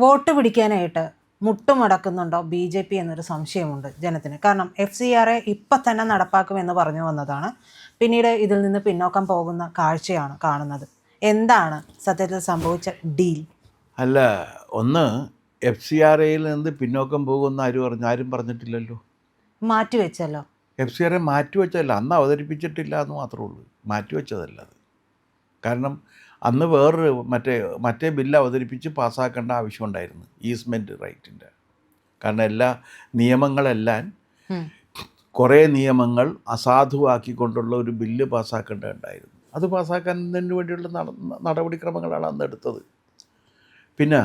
Vote പിടിക്കാനായിട്ട് മുട്ടുമടക്കുന്നുണ്ടോ BJP എന്നൊരു സംശയമുണ്ട് ജനത്തിന്. കാരണം FCRA ഇപ്പം തന്നെ നടപ്പാക്കുമെന്ന് പറഞ്ഞു വന്നതാണ്. പിന്നീട് ഇതിൽ നിന്ന് പിന്നോക്കം പോകുന്ന കാഴ്ചയാണ് കാണുന്നത്. എന്താണ് സത്യത്തിൽ സംഭവിച്ച ഡീൽ? അല്ല, ഒന്ന് FCRAയിൽ നിന്ന് പിന്നോക്കം പോകുമെന്ന് ആരും പറഞ്ഞിട്ടില്ലല്ലോ. മാറ്റിവെച്ചല്ലോ. FCRA മാറ്റിവെച്ചതല്ല, അന്ന് അവതരിപ്പിച്ചിട്ടില്ല എന്ന് മാത്രമേ ഉള്ളൂ. മാറ്റിവെച്ചതല്ല അത്. കാരണം അന്ന് വേറൊരു മറ്റേ ബില്ല് അവതരിപ്പിച്ച് പാസ്സാക്കേണ്ട ആവശ്യമുണ്ടായിരുന്നു, ഈസ്മെൻറ്റ് റൈറ്റിൻ്റെ. കാരണം നിയമങ്ങളെല്ലാം കുറേ നിയമങ്ങൾ അസാധുവാക്കിക്കൊണ്ടുള്ള ഒരു ബില്ല് പാസ്സാക്കേണ്ടതുണ്ടായിരുന്നു. അത് പാസ്സാക്കുന്നതിന് വേണ്ടിയുള്ള നടപടിക്രമങ്ങളാണ് അന്ന് എടുത്തത്. പിന്നെ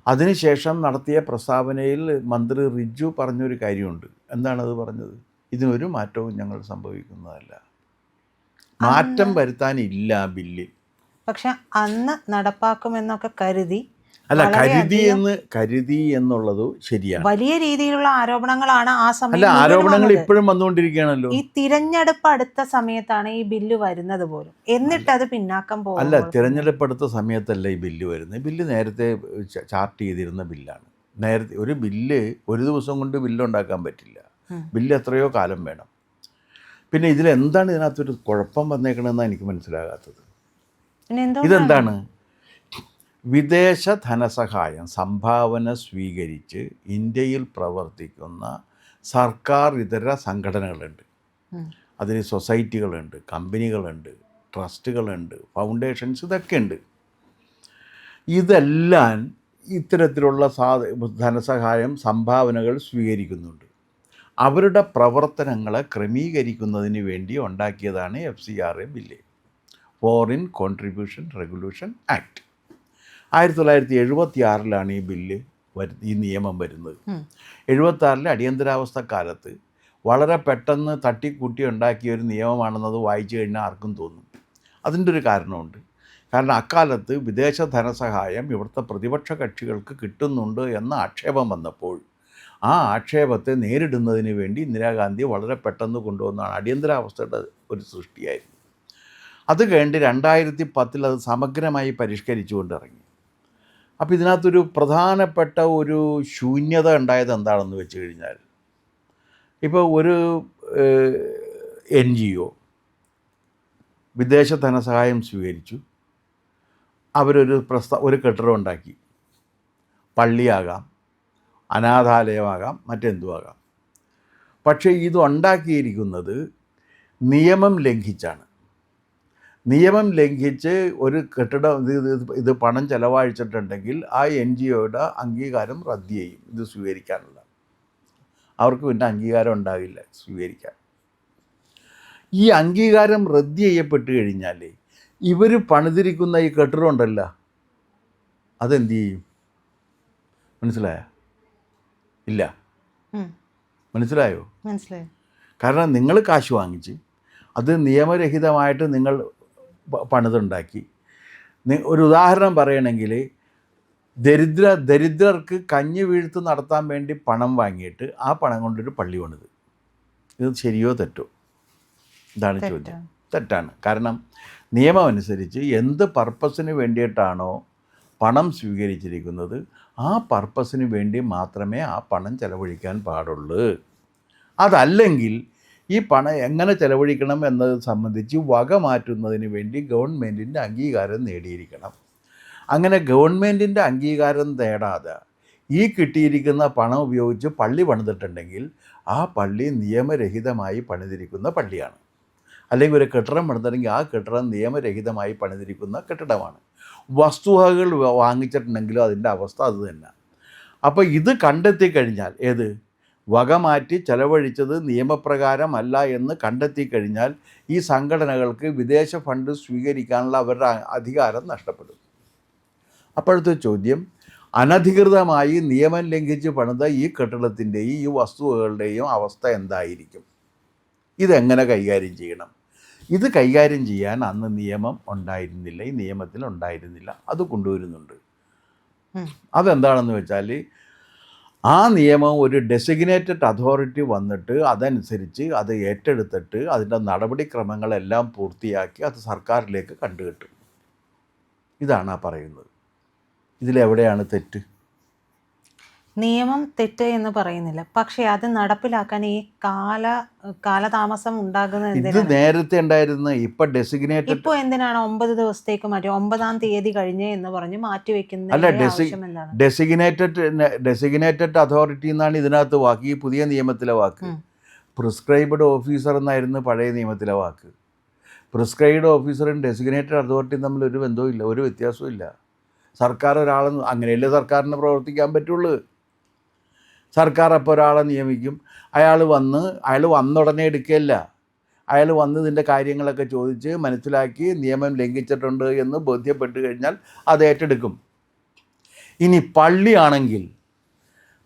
അതിനുശേഷം നടത്തിയ പ്രസ്താവനയിൽ മന്ത്രി റിജു പറഞ്ഞൊരു കാര്യമുണ്ട്. എന്താണത് പറഞ്ഞത്? ഇതിനൊരു മാറ്റവും ഞങ്ങൾ സംഭവിക്കുന്നതല്ല, മാറ്റം വരുത്താനില്ല ബില്ലിൽ. പക്ഷെ അന്ന് നടപ്പാക്കുമെന്നൊക്കെ കരുതി. അല്ല, കരുതി എന്നുള്ളത് ശരിയാണ്. വലിയ രീതിയിലുള്ള ആരോപണങ്ങളാണ് ആ സമയത്ത്. അല്ല, ആരോപണങ്ങൾ ഇപ്പോഴും വന്നുകൊണ്ടിരിക്കുകയാണല്ലോ. ഈ തിരഞ്ഞെടുപ്പ് അടുത്ത സമയത്താണ് ഈ ബില്ല് വരുന്നത് പോലും, എന്നിട്ട് അത് പിന്നാക്കം പോകും. അല്ല, തിരഞ്ഞെടുപ്പ് അടുത്ത സമയത്തല്ല ഈ ബില്ല് വരുന്നത്. ബില്ല് നേരത്തെ ചാർട്ട് ചെയ്തിരുന്ന ബില്ലാണ്. നേരത്തെ ഒരു ബില്ല് ഒരു ദിവസം കൊണ്ട് ബില്ലുണ്ടാക്കാൻ പറ്റില്ല. ബില്ല് എത്രയോ കാലം വേണം. പിന്നെ ഇതിലെന്താണ് ഇതിനകത്തൊരു കുഴപ്പം വന്നേക്കണമെന്നാണ് എനിക്ക് മനസ്സിലാകാത്തത്. ഇതെന്താണ്? വിദേശ ധനസഹായം സംഭാവന സ്വീകരിച്ച് ഇന്ത്യയിൽ പ്രവർത്തിക്കുന്ന സർക്കാർ ഇതര സംഘടനകളുണ്ട്. അതിൽ സൊസൈറ്റികളുണ്ട്, കമ്പനികളുണ്ട്, ട്രസ്റ്റുകളുണ്ട്, ഫൗണ്ടേഷൻസ്, ഇതൊക്കെ ഉണ്ട്. ഇതെല്ലാം ഇത്തരത്തിലുള്ള ധനസഹായം സംഭാവനകൾ സ്വീകരിക്കുന്നുണ്ട്. അവരുടെ പ്രവർത്തനങ്ങളെ ക്രമീകരിക്കുന്നതിന് വേണ്ടി ഉണ്ടാക്കിയതാണ് FCRA bill, foreign contribution regulation act. 1976 ഈ നിയമം വരുന്നത്. 76 അടിയന്തരാവസ്ഥ കാലത്ത് വളരെ പെട്ടെന്ന് തട്ടിക്കൂട്ടി ഉണ്ടാക്കിയ ഒരു നിയമമാണെന്നത് വായിച്ചു കഴിഞ്ഞാൽ ആർക്കും തോന്നും. അതിൻ്റെ ഒരു കാരണമുണ്ട്. കാരണം അക്കാലത്ത് വിദേശ ധനസഹായം ഇവിടുത്തെ പ്രതിപക്ഷ കക്ഷികൾക്ക് കിട്ടുന്നുണ്ട് എന്ന ആക്ഷേപം വന്നപ്പോൾ ആ ആക്ഷേപത്തെ നേരിടുന്നതിന് വേണ്ടി ഇന്ദിരാഗാന്ധി വളരെ പെട്ടെന്ന് കൊണ്ടുവന്നതാണ്. അടിയന്തരാവസ്ഥയുടെ ഒരു സൃഷ്ടിയായിരുന്നു. അത് കഴിഞ്ഞ് 2010 അത് സമഗ്രമായി പരിഷ്കരിച്ചുകൊണ്ട് ഇറങ്ങി. അപ്പോൾ ഇതിനകത്തൊരു പ്രധാനപ്പെട്ട ഒരു ശൂന്യത ഉണ്ടായത് എന്താണെന്ന് വെച്ച് കഴിഞ്ഞാൽ, ഇപ്പോൾ ഒരു NGO വിദേശ ധനസഹായം സ്വീകരിച്ചു. അവരൊരു ഒരു കെട്ടിടം ഉണ്ടാക്കി. പള്ളിയാകാം, അനാഥാലയമാകാം, മറ്റെന്തുമാകാം. പക്ഷേ ഇതുണ്ടാക്കിയിരിക്കുന്നത് നിയമം ലംഘിച്ചാണ്. നിയമം ലംഘിച്ച് ഒരു കെട്ടിടം ഇത് പണം ചെലവഴിച്ചിട്ടുണ്ടെങ്കിൽ ആ NGOയുടെ അംഗീകാരം റദ്ദ് ചെയ്യും. ഇത് സ്വീകരിക്കാനുള്ള അവർക്ക് പിന്നെ അംഗീകാരം ഉണ്ടാകില്ല സ്വീകരിക്കാൻ. ഈ അംഗീകാരം റദ്ദ് ചെയ്യപ്പെട്ട് കഴിഞ്ഞാൽ ഇവർ പണിതിരിക്കുന്ന ഈ കെട്ടിടം ഉണ്ടല്ലോ, അതെന്ത് ചെയ്യും? മനസ്സിലായോ? ഇല്ല, മനസ്സിലായോ? മനസ്സിലായോ? കാരണം നിങ്ങൾ കാശ് വാങ്ങിച്ച് അത് നിയമരഹിതമായിട്ട് നിങ്ങൾ പണിതുണ്ടാക്കി. ഒരു ഉദാഹരണം പറയണമെങ്കിൽ, ദരിദ്രർക്ക് കഞ്ഞി വീഴ്ത്ത് നടത്താൻ വേണ്ടി പണം വാങ്ങിയിട്ട് ആ പണം കൊണ്ടൊരു പള്ളി പണിത്. ഇത് ശരിയോ തെറ്റോ? ഇതാണ് ചോദ്യം. തെറ്റാണ്. കാരണം നിയമം അനുസരിച്ച് എന്ത് പർപ്പസിന് വേണ്ടിയിട്ടാണോ പണം സ്വീകരിച്ചിരിക്കുന്നത് ആ പർപ്പസിന് വേണ്ടി മാത്രമേ ആ പണം ചെലവഴിക്കാൻ പാടുള്ളൂ. അതല്ലെങ്കിൽ ഈ പണം എങ്ങനെ ചെലവഴിക്കണം എന്നത് സംബന്ധിച്ച് വക മാറ്റുന്നതിന് വേണ്ടി ഗവൺമെൻറ്റിൻ്റെ അംഗീകാരം നേടിയിരിക്കണം. അങ്ങനെ ഗവൺമെൻറ്റിൻ്റെ അംഗീകാരം നേടാതെ ഈ കിട്ടിയിരിക്കുന്ന പണം ഉപയോഗിച്ച് പള്ളി പണിതിട്ടുണ്ടെങ്കിൽ ആ പള്ളി നിയമരഹിതമായി പണിതിരിക്കുന്ന പള്ളിയാണ്. അല്ലെങ്കിൽ ഒരു കെട്ടിടം പണിതിട്ടുണ്ടെങ്കിൽ ആ കെട്ടിടം നിയമരഹിതമായി പണിതിരിക്കുന്ന കെട്ടിടമാണ്. വസ്തുവകകൾ വാങ്ങിച്ചിട്ടുണ്ടെങ്കിലും അതിൻ്റെ അവസ്ഥ അത് തന്നെ. അപ്പോൾ ഇത് കണ്ടെത്തി കഴിഞ്ഞാൽ, വക മാറ്റി ചെലവഴിച്ചത് നിയമപ്രകാരമല്ല എന്ന് കണ്ടെത്തി കഴിഞ്ഞാൽ ഈ സംഘടനകൾക്ക് വിദേശ ഫണ്ട് സ്വീകരിക്കാനുള്ള അവരുടെ അധികാരം നഷ്ടപ്പെടും. അപ്പോഴത്തെ ചോദ്യം, അനധികൃതമായി നിയമം ലംഘിച്ച് പണിത ഈ കെട്ടിടത്തിൻ്റെയും ഈ വസ്തുവകളുടെയും അവസ്ഥ എന്തായിരിക്കും? ഇതെങ്ങനെ കൈകാര്യം ചെയ്യണം? ഇത് കൈകാര്യം ചെയ്യാൻ അന്ന് നിയമം ഉണ്ടായിരുന്നില്ല, ഈ നിയമത്തിൽ ഉണ്ടായിരുന്നില്ല. അത് കൊണ്ടുവരുന്നുണ്ട്. അതെന്താണെന്ന് വെച്ചാൽ, ആ നിയമം ഒരു ഡെസിഗ്നേറ്റഡ് അതോറിറ്റി വന്നിട്ട് അതനുസരിച്ച് അത് ഏറ്റെടുത്തിട്ട് അതിൻ്റെ നടപടിക്രമങ്ങളെല്ലാം പൂർത്തിയാക്കി അത് സർക്കാരിലേക്ക് കണ്ടുകെട്ടും. ഇതാണ് ആ പറയുന്നത്. ഇതിലെവിടെയാണ് തെറ്റ്? നിയമം തെറ്റ് എന്ന് പറയുന്നില്ല, പക്ഷേ അത് നടപ്പിലാക്കാൻ ഈ കാലതാമസം ഉണ്ടാകുന്നത് ഇത് എന്തിനാണ്? നേരത്തെ ഉണ്ടായിരുന്ന ഇപ്പം ഡെസിഗ്നേറ്റഡ് ഇപ്പോൾ എന്തിനാണ് 9 ദിവസത്തേക്ക് മാറ്റി 9-ാം തീയതി കഴിഞ്ഞ് എന്ന് പറഞ്ഞ് അല്ല, മാറ്റിവെക്കുന്നതിന്റെ ആവശ്യം എന്താണ്? ഡെസിഗ്നേറ്റഡ് അതോറിറ്റി എന്നാണ് ഇതിനകത്ത് വാക്ക്, ഈ പുതിയ നിയമത്തിലെ വാക്ക്. പ്രിസ്ക്രൈബ്ഡ് ഓഫീസർ എന്നായിരുന്നു പഴയ നിയമത്തിലെ വാക്ക്. പ്രിസ്ക്രൈബ്ഡ് ഓഫീസറും ഡെസിഗ്നേറ്റഡ് അതോറിറ്റിയും തമ്മിൽ ഒരു ബന്ധവും ഇല്ല, ഒരു വ്യത്യാസവും ഇല്ല. സർക്കാർ ഒരാളെ, അങ്ങനെയല്ലേ സർക്കാരിന് പ്രവർത്തിക്കാൻ പറ്റുള്ളൂ. സർക്കാർ അപ്പോൾ ഒരാളെ നിയമിക്കും, അയാൾ വന്ന ഉടനെ എടുക്കുകയല്ല, അയാൾ വന്ന് ഇതിൻ്റെ കാര്യങ്ങളൊക്കെ ചോദിച്ച് മനസ്സിലാക്കി നിയമം ലംഘിച്ചിട്ടുണ്ട് എന്ന് ബോധ്യപ്പെട്ട് കഴിഞ്ഞാൽ അത് ഏറ്റെടുക്കും. ഇനി പള്ളിയാണെങ്കിൽ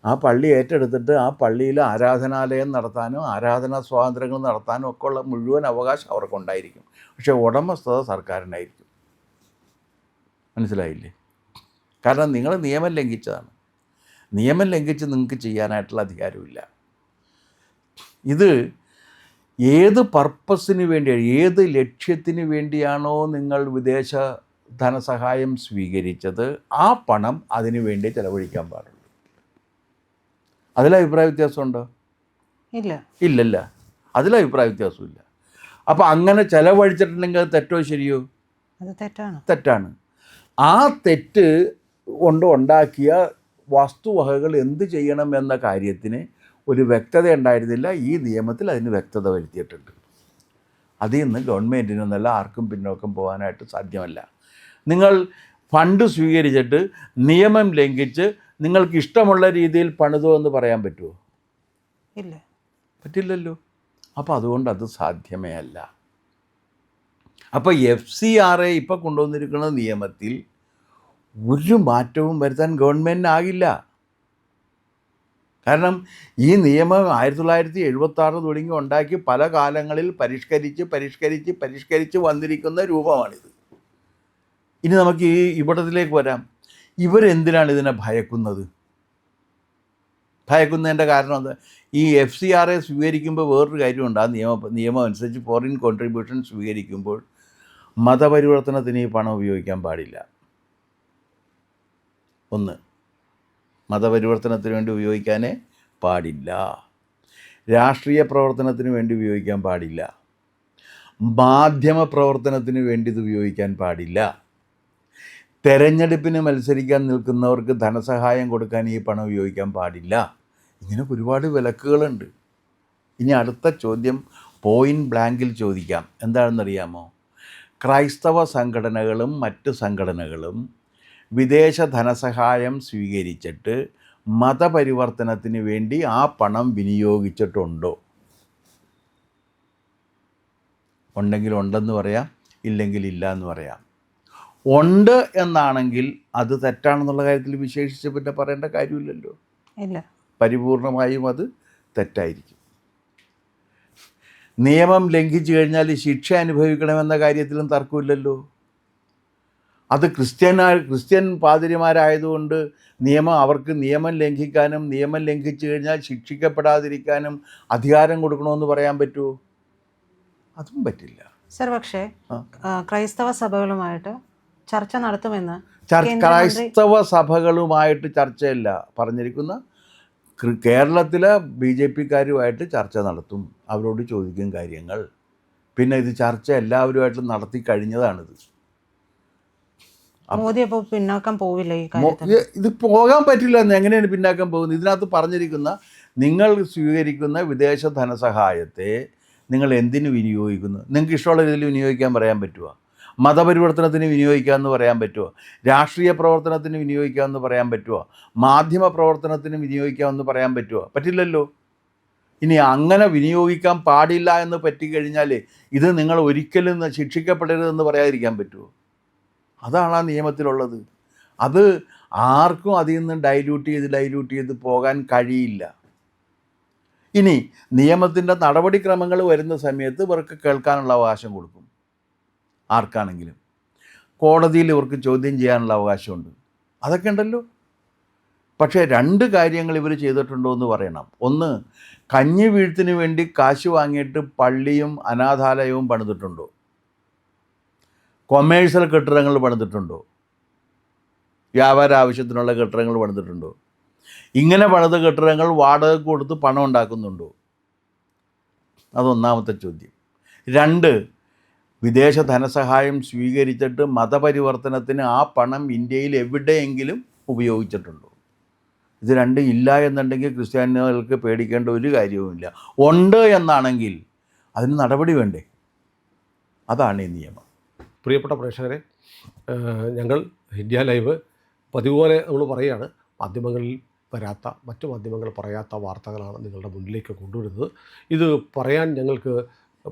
ആ പള്ളി ഏറ്റെടുത്തിട്ട് ആ പള്ളിയിൽ ആരാധനാലയം നടത്താനും ആരാധനാ സ്വാതന്ത്ര്യങ്ങൾ നടത്താനും ഒക്കെ ഉള്ള മുഴുവൻ അവകാശം അവർക്കുണ്ടായിരിക്കും. പക്ഷേ ഉടമസ്ഥത സർക്കാരിനായിരിക്കും. മനസ്സിലായില്ലേ? കാരണം നിങ്ങൾ നിയമം ലംഘിച്ചതാണ്. നിയമം ലംഘിച്ച് നിങ്ങൾക്ക് ചെയ്യാനായിട്ടുള്ള അധികാരമില്ല. ഇത് ഏത് പർപ്പസിന് വേണ്ടിയാണ്, ഏത് ലക്ഷ്യത്തിന് വേണ്ടിയാണോ നിങ്ങൾ വിദേശ ധനസഹായം സ്വീകരിച്ചത്, ആ പണം അതിനു വേണ്ടി ചെലവഴിക്കാൻ പാടുള്ളൂ. അതിൽ അഭിപ്രായ വ്യത്യാസമുണ്ടോ? ഇല്ല. ഇല്ലല്ല, അതിൽ അഭിപ്രായ വ്യത്യാസമില്ല. അപ്പോൾ അങ്ങനെ ചെലവഴിച്ചിട്ടുണ്ടെങ്കിൽ അത് തെറ്റോ ശരിയോ? അത് തെറ്റാണ്. തെറ്റാണ്. ആ തെറ്റ് കൊണ്ട് ഉണ്ടാക്കിയ വസ്തുവകകൾ എന്ത് ചെയ്യണം എന്ന കാര്യത്തിന് ഒരു വ്യക്തത ഉണ്ടായിരുന്നില്ല. ഈ നിയമത്തിൽ അതിന് വ്യക്തത വരുത്തിയിട്ടുണ്ട്. അതിൽ നിന്ന് ഗവൺമെൻറ്റിനൊന്നല്ല ആർക്കും പിന്നോക്കം പോകാനായിട്ട് സാധ്യമല്ല. നിങ്ങൾ ഫണ്ട് സ്വീകരിച്ചിട്ട് നിയമം ലംഘിച്ച് നിങ്ങൾക്ക് ഇഷ്ടമുള്ള രീതിയിൽ പണിതോ എന്ന് പറയാൻ പറ്റുമോ? ഇല്ല, പറ്റില്ലല്ലോ. അപ്പോൾ അതുകൊണ്ട് അത് സാധ്യമേ അല്ല. അപ്പോൾ FCRA ഇപ്പോൾ കൊണ്ടുവന്നിരിക്കുന്ന നിയമത്തിൽ ഒരു മാറ്റവും വരുത്താൻ ഗവൺമെൻറ്റിനാകില്ല. കാരണം ഈ നിയമം 1976 തുടങ്ങി ഉണ്ടാക്കി പല കാലങ്ങളിൽ പരിഷ്കരിച്ച് വന്നിരിക്കുന്ന രൂപമാണിത്. ഇനി നമുക്ക് ഈ ഇവിടത്തിലേക്ക് വരാം. ഇവരെന്തിനാണ് ഇതിനെ ഭയക്കുന്നത്? ഭയക്കുന്നതിൻ്റെ കാരണം എന്താ? ഈ FCRA സ്വീകരിക്കുമ്പോൾ വേറൊരു കാര്യമുണ്ട്. ആ നിയമം അനുസരിച്ച് ഫോറിൻ കോൺട്രിബ്യൂഷൻ സ്വീകരിക്കുമ്പോൾ മതപരിവർത്തനത്തിന് ഈ പണം ഉപയോഗിക്കാൻ പാടില്ല. ഒന്ന്, മതപരിവർത്തനത്തിന് വേണ്ടി ഉപയോഗിക്കാനേ പാടില്ല. രാഷ്ട്രീയ പ്രവർത്തനത്തിന് വേണ്ടി ഉപയോഗിക്കാൻ പാടില്ല. മാധ്യമ പ്രവർത്തനത്തിന് വേണ്ടി ഇത് ഉപയോഗിക്കാൻ പാടില്ല. തെരഞ്ഞെടുപ്പിന് മത്സരിക്കാൻ നിൽക്കുന്നവർക്ക് ധനസഹായം കൊടുക്കാൻ ഈ പണം ഉപയോഗിക്കാൻ പാടില്ല. ഇങ്ങനെ ഒരുപാട് വിലക്കുകളുണ്ട്. ഇനി അടുത്ത ചോദ്യം പോയിൻറ്റ് ബ്ലാങ്കിൽ ചോദിക്കാം. എന്താണെന്നറിയാമോ? ക്രൈസ്തവ സംഘടനകളും മറ്റ് സംഘടനകളും വിദേശ ധനസഹായം സ്വീകരിച്ചിട്ട് മതപരിവർത്തനത്തിന് വേണ്ടി ആ പണം വിനിയോഗിച്ചിട്ടുണ്ടോ? ഉണ്ടെങ്കിൽ ഉണ്ടെന്ന് പറയാം, ഇല്ലെങ്കിൽ ഇല്ല എന്ന് പറയാം. ഉണ്ട് എന്നാണെങ്കിൽ അത് തെറ്റാണെന്നുള്ള കാര്യത്തിൽ വിശേഷിച്ച് പിന്നെ പറയേണ്ട കാര്യമില്ലല്ലോ. ഇല്ല, പരിപൂർണമായും അത് തെറ്റായിരിക്കും. നിയമം ലംഘിച്ചു കഴിഞ്ഞാൽ ശിക്ഷ അനുഭവിക്കണമെന്ന കാര്യത്തിലും തർക്കമില്ലല്ലോ. അത് ക്രിസ്ത്യൻ പാതിരിമാരായതുകൊണ്ട് അവർക്ക് നിയമം ലംഘിക്കാനും നിയമം ലംഘിച്ചു കഴിഞ്ഞാൽ ശിക്ഷിക്കപ്പെടാതിരിക്കാനും അധികാരം കൊടുക്കണമെന്ന് പറയാൻ പറ്റുമോ? അതും പറ്റില്ല. സർ, പക്ഷേ ക്രൈസ്തവ സഭകളുമായിട്ട് ചർച്ച നടത്തുമെന്ന് ക്രൈസ്തവ സഭകളുമായിട്ട് ചർച്ചയല്ല പറഞ്ഞിരിക്കുന്ന, കേരളത്തിലെ BJPക്കാരുമായിട്ട് ചർച്ച നടത്തും. അവരോട് ചോദിക്കും കാര്യങ്ങൾ. പിന്നെ ഇത് ചർച്ച എല്ലാവരുമായിട്ടും നടത്തി കഴിഞ്ഞതാണിത്. മോദി അപ്പോൾ പിന്നാക്കം പോവില്ല ഈ കാര്യത്തിൽ? ഇത് പോകാൻ പറ്റില്ല എന്ന്. എങ്ങനെയാണ് പിന്നാക്കം പോകുന്നത്? ഇതിനകത്ത് പറഞ്ഞിരിക്കുന്ന, നിങ്ങൾ സ്വീകരിക്കുന്ന വിദേശ ധനസഹായത്തെ നിങ്ങൾ എന്തിനു വിനിയോഗിക്കുന്നു? നിങ്ങൾക്ക് ഇഷ്ടമുള്ള രീതിയിൽ വിനിയോഗിക്കാൻ പറയാൻ പറ്റുമോ? മതപരിവർത്തനത്തിന് വിനിയോഗിക്കാമെന്ന് പറയാൻ പറ്റുമോ? രാഷ്ട്രീയ പ്രവർത്തനത്തിന് വിനിയോഗിക്കാമെന്ന് പറയാൻ പറ്റുമോ? മാധ്യമ പ്രവർത്തനത്തിന് വിനിയോഗിക്കാമെന്ന് പറയാൻ പറ്റുമോ? പറ്റില്ലല്ലോ. ഇനി അങ്ങനെ വിനിയോഗിക്കാൻ പാടില്ല എന്ന് പറ്റിക്കഴിഞ്ഞാൽ ഇത് നിങ്ങൾ ഒരിക്കലും ശിക്ഷിക്കപ്പെടരുതെന്ന് പറയാതിരിക്കാൻ പറ്റുമോ? അതാണ് ആ നിയമത്തിലുള്ളത്. അത് ആർക്കും അതിൽ നിന്ന് ഡൈല്യൂട്ട് ചെയ്ത് പോകാൻ കഴിയില്ല. ഇനി നിയമത്തിൻ്റെ നടപടിക്രമങ്ങൾ വരുന്ന സമയത്ത് ഇവർക്ക് കേൾക്കാനുള്ള അവകാശം കൊടുക്കും. ആർക്കാണെങ്കിലും കോടതിയിൽ ഇവർക്ക് ചോദ്യം ചെയ്യാനുള്ള അവകാശമുണ്ട്. അതൊക്കെ ഉണ്ടല്ലോ. പക്ഷേ രണ്ട് കാര്യങ്ങൾ ഇവർ ചെയ്തിട്ടുണ്ടോ എന്ന് പറയണം. ഒന്ന്, കഞ്ഞി വീഴ്ത്തിന് വേണ്ടി കാശ് വാങ്ങിയിട്ട് പള്ളിയും അനാഥാലയവും പണിതിട്ടുണ്ടോ? കൊമേഴ്സ്യൽ കെട്ടിടങ്ങൾ പണിതിട്ടുണ്ടോ? വ്യാപാര ആവശ്യത്തിനുള്ള കെട്ടിടങ്ങൾ പണിതിട്ടുണ്ടോ? ഇങ്ങനെ പണിത കെട്ടിടങ്ങൾ വാടക കൊടുത്ത് പണം ഉണ്ടാക്കുന്നുണ്ടോ? അതൊന്നാമത്തെ ചോദ്യം. 2, വിദേശ ധനസഹായം സ്വീകരിച്ചിട്ട് മതപരിവർത്തനത്തിന് ആ പണം ഇന്ത്യയിൽ എവിടെയെങ്കിലും ഉപയോഗിച്ചിട്ടുണ്ടോ? ഇത് 2 ഇല്ല എന്നുണ്ടെങ്കിൽ ക്രിസ്ത്യാനികൾക്ക് പേടിക്കേണ്ട ഒരു കാര്യവുമില്ല. ഉണ്ട് എന്നാണെങ്കിൽ അതിന് നടപടി വേണ്ടേ? അതാണ് ഈ നിയമം. പ്രിയപ്പെട്ട പ്രേക്ഷകരെ, ഞങ്ങൾ ഇന്ത്യ ലൈവ് പതിവ് പോലെ നമ്മൾ പറയുകയാണ്, മാധ്യമങ്ങളിൽ വരാത്ത, മറ്റു മാധ്യമങ്ങൾ പറയാത്ത വാർത്തകളാണ് നിങ്ങളുടെ മുന്നിലേക്ക് കൊണ്ടുവരുന്നത്. ഇത് പറയാൻ ഞങ്ങൾക്ക്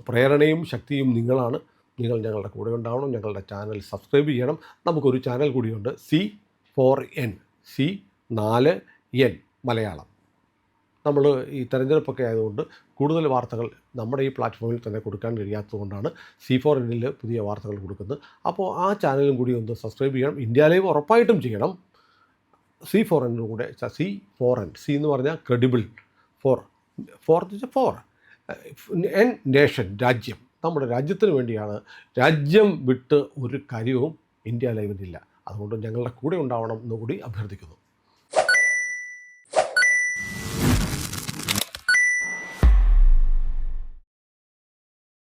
പ്രേരണയും ശക്തിയും നിങ്ങളാണ്. നിങ്ങൾ ഞങ്ങളുടെ കൂടെ ഉണ്ടാവണം. ഞങ്ങളുടെ ചാനൽ സബ്സ്ക്രൈബ് ചെയ്യണം. നമുക്കൊരു ചാനൽ കൂടിയുണ്ട്, C4N, C4N മലയാളം. നമ്മൾ ഈ തെരഞ്ഞെടുപ്പൊക്കെ ആയതുകൊണ്ട് കൂടുതൽ വാർത്തകൾ നമ്മുടെ ഈ പ്ലാറ്റ്ഫോമിൽ തന്നെ കൊടുക്കാൻ കഴിയാത്തതുകൊണ്ടാണ് C4Nൽ പുതിയ വാർത്തകൾ കൊടുക്കുന്നത്. അപ്പോൾ ആ ചാനലും കൂടി ഒന്ന് സബ്സ്ക്രൈബ് ചെയ്യണം. ഇന്ത്യ ലൈവ് ഉറപ്പായിട്ടും ചെയ്യണം. C4N കൂടെ, C4N, C എന്ന് പറഞ്ഞാൽ ക്രെഡിബിൾ, ഫോർ എൻ നേഷൻ, രാജ്യം. നമ്മുടെ രാജ്യത്തിന് വേണ്ടിയാണ്. രാജ്യം വിട്ട് ഒരു കാര്യവും ഇന്ത്യ ലൈവിനില്ല. അതുകൊണ്ട് ഞങ്ങളുടെ കൂടെ ഉണ്ടാവണം എന്നുകൂടി അഭ്യർത്ഥിക്കുന്നു.